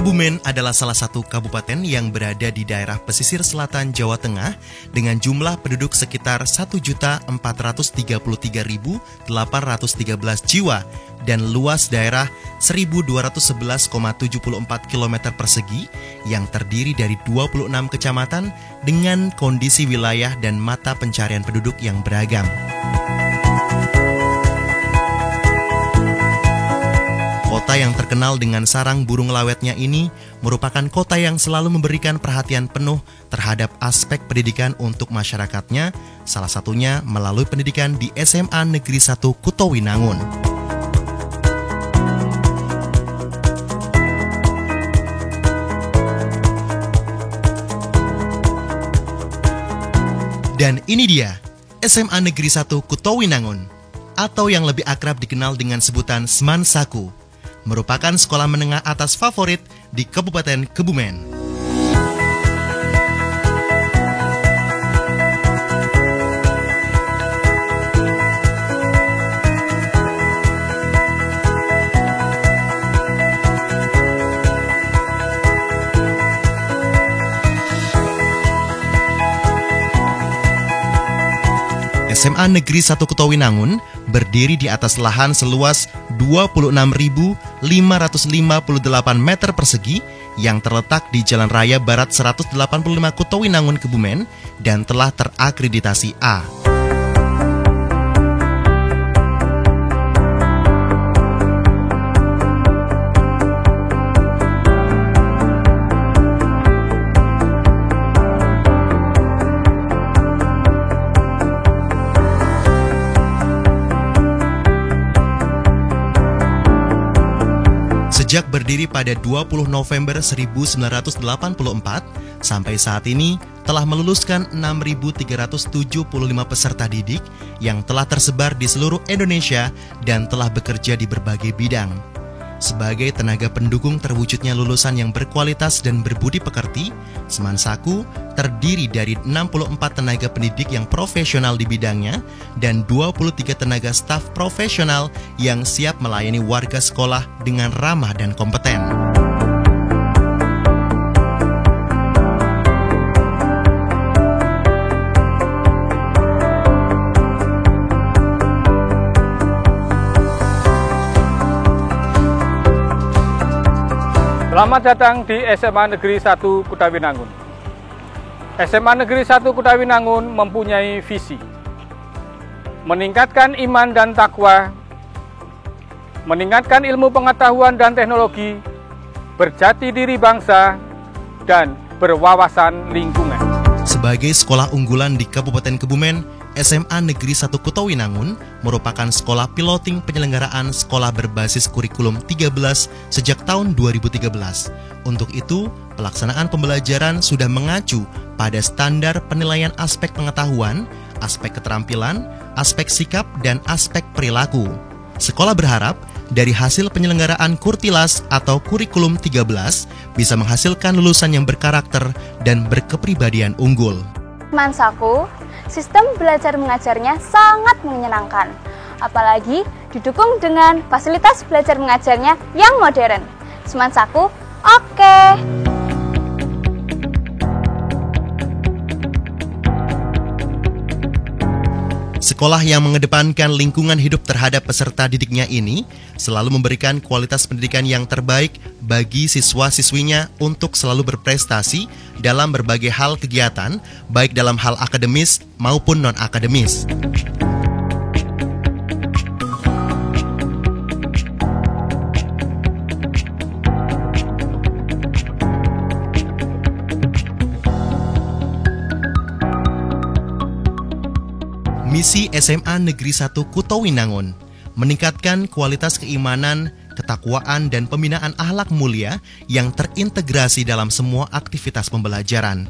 Kebumen adalah salah satu kabupaten yang berada di daerah pesisir selatan Jawa Tengah dengan jumlah penduduk sekitar 1.433.813 jiwa dan luas daerah 1.211,74 km persegi yang terdiri dari 26 kecamatan dengan kondisi wilayah dan mata pencarian penduduk yang beragam. Kota yang terkenal dengan sarang burung lawetnya ini merupakan kota yang selalu memberikan perhatian penuh terhadap aspek pendidikan untuk masyarakatnya, salah satunya melalui pendidikan di SMA Negeri 1 Kutowinangun. Dan ini dia, SMA Negeri 1 Kutowinangun, atau yang lebih akrab dikenal dengan sebutan Semansaku, merupakan sekolah menengah atas favorit di Kabupaten Kebumen. SMA Negeri 1 Kutowinangun berdiri di atas lahan seluas 26.558 meter persegi yang terletak di Jalan Raya Barat 185 Kutowinangun, Kebumen dan telah terakreditasi A. Sejak berdiri pada 20 November 1984, sampai saat ini telah meluluskan 6.375 peserta didik yang telah tersebar di seluruh Indonesia dan telah bekerja di berbagai bidang. Sebagai tenaga pendukung terwujudnya lulusan yang berkualitas dan berbudi pekerti, Semansaku terdiri dari 64 tenaga pendidik yang profesional di bidangnya dan 23 tenaga staf profesional yang siap melayani warga sekolah dengan ramah dan kompeten. Selamat datang di SMA Negeri 1 Kutowinangun. SMA Negeri 1 Kutowinangun mempunyai visi meningkatkan iman dan takwa, meningkatkan ilmu pengetahuan dan teknologi, berjati diri bangsa, dan berwawasan lingkungan. Sebagai sekolah unggulan di Kabupaten Kebumen, SMA Negeri 1 Kutowinangun merupakan sekolah piloting penyelenggaraan sekolah berbasis kurikulum 13 sejak tahun 2013. Untuk itu, pelaksanaan pembelajaran sudah mengacu pada standar penilaian aspek pengetahuan, aspek keterampilan, aspek sikap, dan aspek perilaku. Sekolah berharap dari hasil penyelenggaraan Kurtilas atau Kurikulum 13 bisa menghasilkan lulusan yang berkarakter dan berkepribadian unggul. Semansaku, sistem belajar mengajarnya sangat menyenangkan, apalagi didukung dengan fasilitas belajar mengajarnya yang modern. Semansaku, oke. Sekolah yang mengedepankan lingkungan hidup terhadap peserta didiknya ini selalu memberikan kualitas pendidikan yang terbaik bagi siswa-siswinya untuk selalu berprestasi dalam berbagai hal kegiatan, baik dalam hal akademis maupun non-akademis. Misi SMA Negeri 1 Kutowinangun meningkatkan kualitas keimanan, ketakwaan, dan pembinaan akhlak mulia yang terintegrasi dalam semua aktivitas pembelajaran.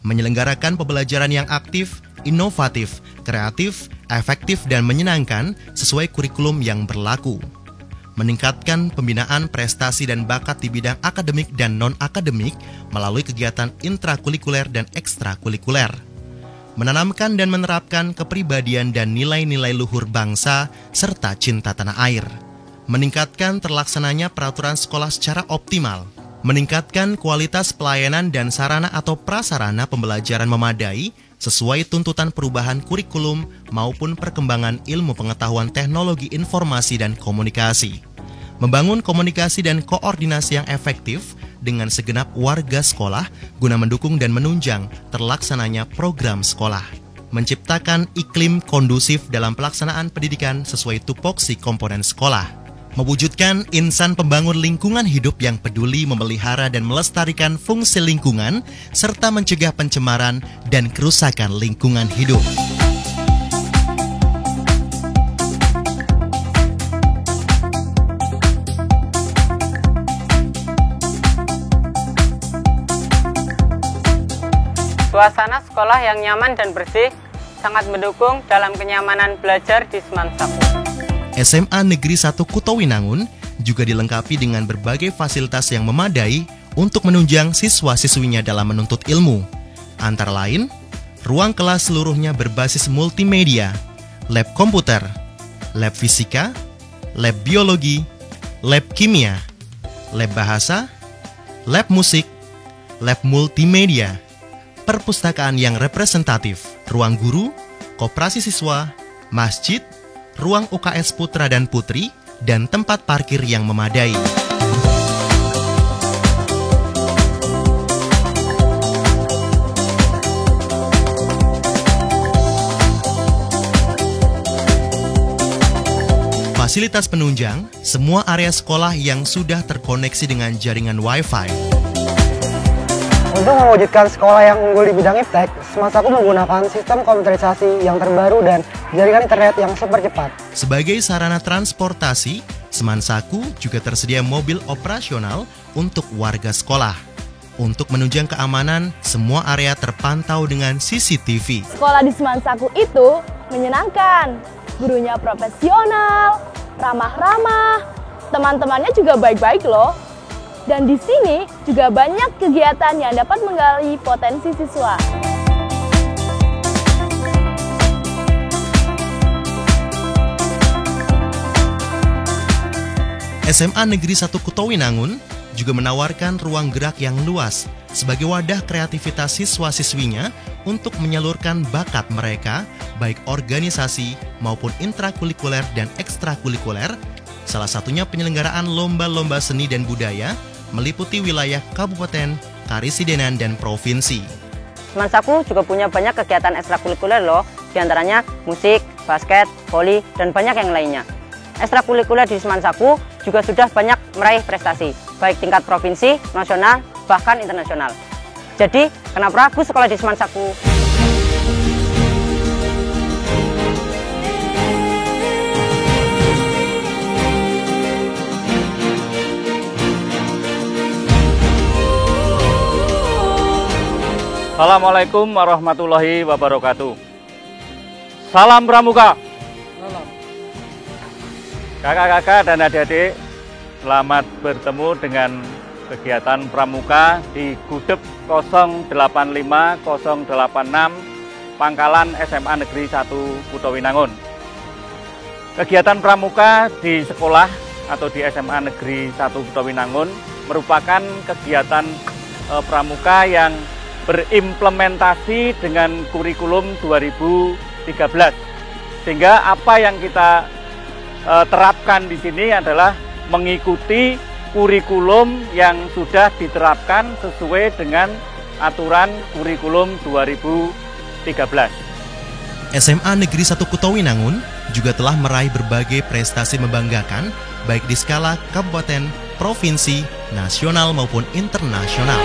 Menyelenggarakan pembelajaran yang aktif, inovatif, kreatif, efektif, dan menyenangkan sesuai kurikulum yang berlaku. Meningkatkan pembinaan prestasi dan bakat di bidang akademik dan non-akademik melalui kegiatan intrakurikuler dan ekstrakurikuler. Menanamkan dan menerapkan kepribadian dan nilai-nilai luhur bangsa serta cinta tanah air. Meningkatkan terlaksananya peraturan sekolah secara optimal. meningkatkan kualitas pelayanan dan sarana atau prasarana pembelajaran memadai sesuai tuntutan perubahan kurikulum maupun perkembangan ilmu pengetahuan teknologi informasi dan komunikasi. Membangun komunikasi dan koordinasi yang efektif dengan segenap warga sekolah guna mendukung dan menunjang terlaksananya program sekolah. Menciptakan iklim kondusif dalam pelaksanaan pendidikan sesuai tupoksi komponen sekolah. Mewujudkan insan pembangun lingkungan hidup yang peduli memelihara dan melestarikan fungsi lingkungan, serta mencegah pencemaran dan kerusakan lingkungan hidup. Suasana sekolah yang nyaman dan bersih sangat mendukung dalam kenyamanan belajar di Semansaku. SMA Negeri 1 Kutowinangun juga dilengkapi dengan berbagai fasilitas yang memadai untuk menunjang siswa-siswinya dalam menuntut ilmu. Antara lain, ruang kelas seluruhnya berbasis multimedia, lab komputer, lab fisika, lab biologi, lab kimia, lab bahasa, lab musik, lab multimedia, perpustakaan yang representatif, ruang guru, koperasi siswa, masjid, ruang UKS putra dan putri, dan tempat parkir yang memadai. Fasilitas penunjang, semua area sekolah yang sudah terkoneksi dengan jaringan Wi-Fi. Untuk mewujudkan sekolah yang unggul di bidang iptek, Semansaku menggunakan sistem komputerisasi yang terbaru dan jaringan internet yang super cepat. Sebagai sarana transportasi, Semansaku juga tersedia mobil operasional untuk warga sekolah. Untuk menunjang keamanan, semua area terpantau dengan CCTV. Sekolah di Semansaku itu menyenangkan, gurunya profesional, ramah-ramah, teman-temannya juga baik-baik loh. Dan di sini juga banyak kegiatan yang dapat menggali potensi siswa. SMA Negeri 1 Kutowinangun juga menawarkan ruang gerak yang luas sebagai wadah kreativitas siswa-siswinya untuk menyalurkan bakat mereka, baik organisasi maupun intrakurikuler dan ekstrakurikuler, salah satunya penyelenggaraan lomba-lomba seni dan budaya, meliputi wilayah kabupaten, karisidenan, dan provinsi. Semansaku juga punya banyak kegiatan ekstrakurikuler loh, diantaranya musik, basket, voli, dan banyak yang lainnya. Ekstrakurikuler di Semansaku juga sudah banyak meraih prestasi, baik tingkat provinsi, nasional, bahkan internasional. Jadi, kenapa ragu sekolah di Semansaku? Assalamualaikum warahmatullahi wabarakatuh. Salam Pramuka. Kakak-kakak dan adik-adik, selamat bertemu dengan kegiatan Pramuka di Gudep 085086 Pangkalan SMA Negeri 1 Kutowinangun. Kegiatan Pramuka di sekolah atau di SMA Negeri 1 Kutowinangun merupakan kegiatan Pramuka yang berimplementasi dengan kurikulum 2013. Sehingga apa yang kita terapkan di sini adalah mengikuti kurikulum yang sudah diterapkan sesuai dengan aturan kurikulum 2013. SMA Negeri 1 Kutowinangun juga telah meraih berbagai prestasi membanggakan baik di skala kabupaten, provinsi, nasional maupun internasional.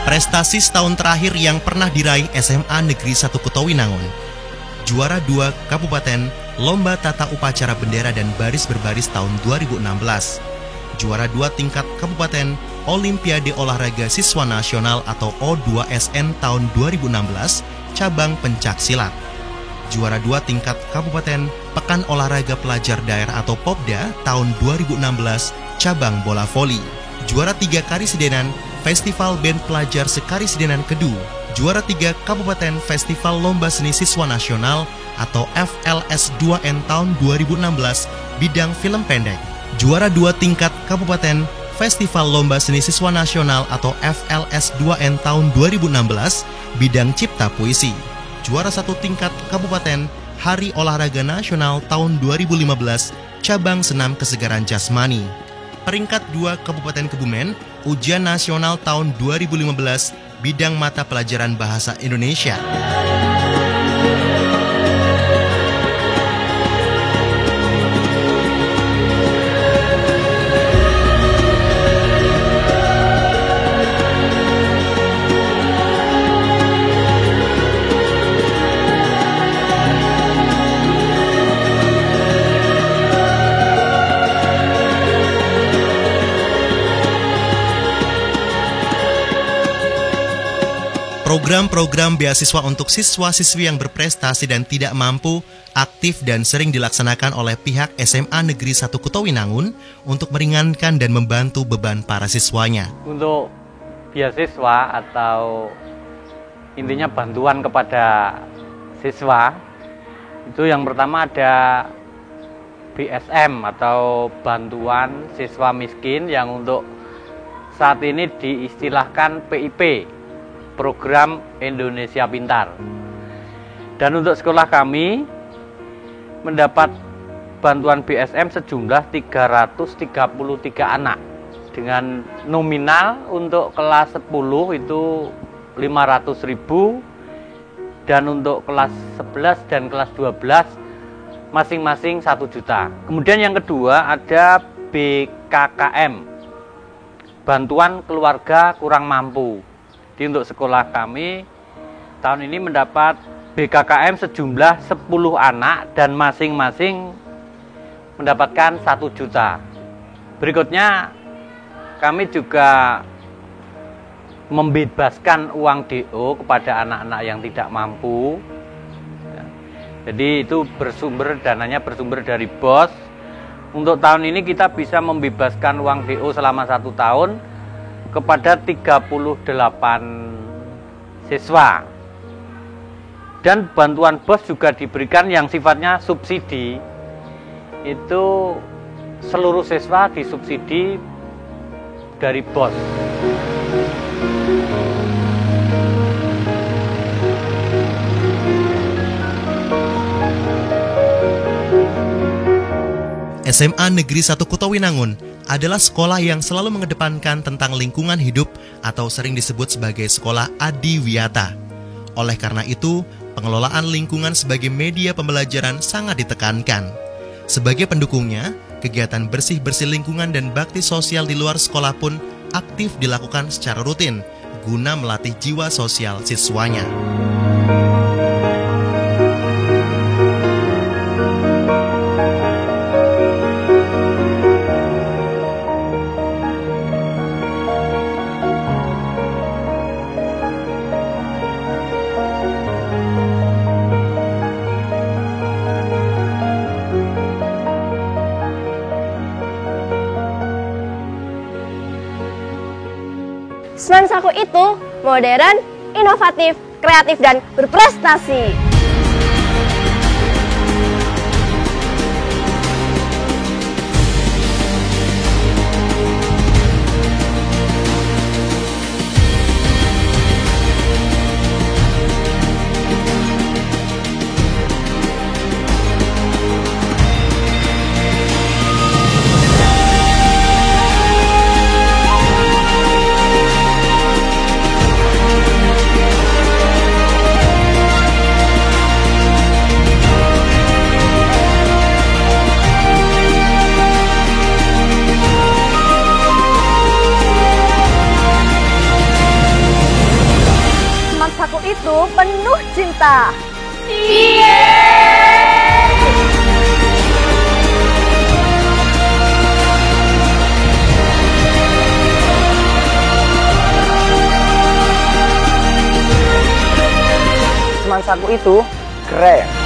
Prestasi setahun terakhir yang pernah diraih SMA Negeri 1 Kutowinangun: juara 2 Kabupaten Lomba Tata Upacara Bendera dan Baris Berbaris tahun 2016, juara 2 tingkat Kabupaten Olimpiade Olahraga Siswa Nasional atau O2SN tahun 2016 cabang pencaksilat, juara 2 tingkat Kabupaten Pekan Olahraga Pelajar Daerah atau Popda tahun 2016 cabang bola voli, juara 3 Karisidenan Festival Band Pelajar Sekarisidenan Kedu, juara 3 Kabupaten Festival Lomba Seni Siswa Nasional atau FLS2N tahun 2016 bidang film pendek, juara 2 tingkat kabupaten Festival Lomba Seni Siswa Nasional atau FLS 2N tahun 2016 bidang cipta puisi, juara 1 tingkat kabupaten Hari Olahraga Nasional tahun 2015 cabang senam kesegaran jasmani, peringkat 2 Kabupaten Kebumen ujian nasional tahun 2015 bidang mata pelajaran bahasa Indonesia. Program-program beasiswa untuk siswa-siswi yang berprestasi dan tidak mampu aktif dan sering dilaksanakan oleh pihak SMA Negeri 1 Kutowinangun untuk meringankan dan membantu beban para siswanya. Untuk beasiswa atau intinya bantuan kepada siswa, itu yang pertama ada BSM atau bantuan siswa miskin yang untuk saat ini diistilahkan PIP, Program Indonesia Pintar. Dan untuk sekolah kami mendapat bantuan BSM sejumlah 333 anak dengan nominal untuk kelas 10 itu 500.000 dan untuk kelas 11 dan kelas 12 masing-masing 1 juta. Kemudian yang kedua ada BKKM, bantuan keluarga kurang mampu. Jadi untuk sekolah kami tahun ini mendapat BKKM sejumlah 10 anak dan masing-masing mendapatkan 1 juta. Berikutnya kami juga membebaskan uang DO kepada anak-anak yang tidak mampu. Jadi itu dananya bersumber dari BOS. Untuk tahun ini kita bisa membebaskan uang DO selama 1 tahun kepada 38 siswa. Dan bantuan BOS juga diberikan yang sifatnya subsidi. Itu seluruh siswa disubsidi dari BOS. SMA Negeri 1 Kutowinangun adalah sekolah yang selalu mengedepankan tentang lingkungan hidup atau sering disebut sebagai sekolah adiwiyata. Oleh karena itu, pengelolaan lingkungan sebagai media pembelajaran sangat ditekankan. Sebagai pendukungnya, kegiatan bersih-bersih lingkungan dan bakti sosial di luar sekolah pun aktif dilakukan secara rutin guna melatih jiwa sosial siswanya. Semansaku itu modern, inovatif, kreatif, dan berprestasi. Semansaku itu penuh cinta. Semansaku itu keren.